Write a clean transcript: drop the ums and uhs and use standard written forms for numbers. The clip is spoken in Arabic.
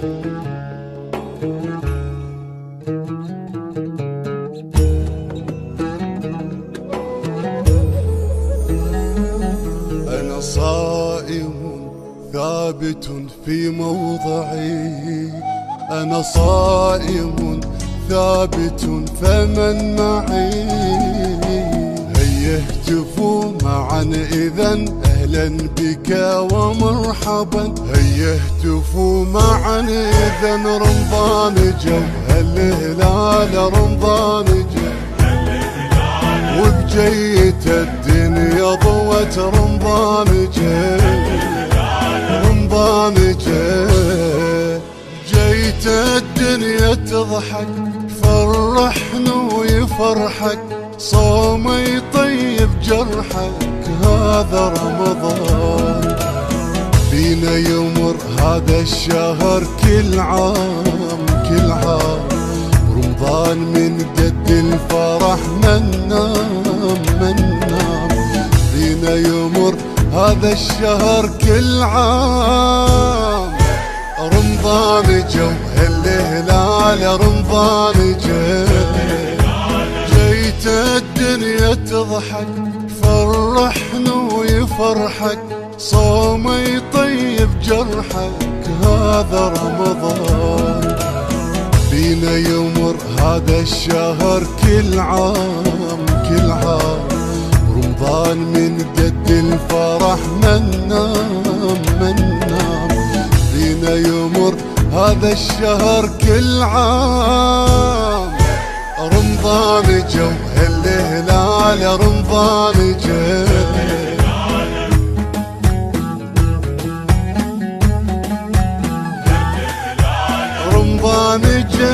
أنا صائم ثابت في موضعي، أنا صائم ثابت فمن معي. هيا اهتفوا معا إذا أهلا بك ومرحبا، هيا اهتفوا معا إذا رمضان جو، هالهلال رمضان جو، وبجيت الدنيا ضوت رمضان جاي، رمضان جاي. جيت الدنيا تضحك فرحنا ويفرحك، صوم يطيب جرحك هذا رمضان. بينا يمر هذا الشهر كل عام كل عام، رمضان من قد الفرح من نام من نام. بينا يمر هذا الشهر كل عام، رمضان جو هالهلال رمضان جو. جيت الدنيا تضحك فرحنا ويفرحك، صوم يطيب جرحك هذا رمضان. بينا يمر هذا الشهر كل عام كل عام، رمضان من قد الفرح من نام من نام. بينا يمر هذا الشهر كل عام، رمضان جو هالهلال رمضان جو. رمضان جو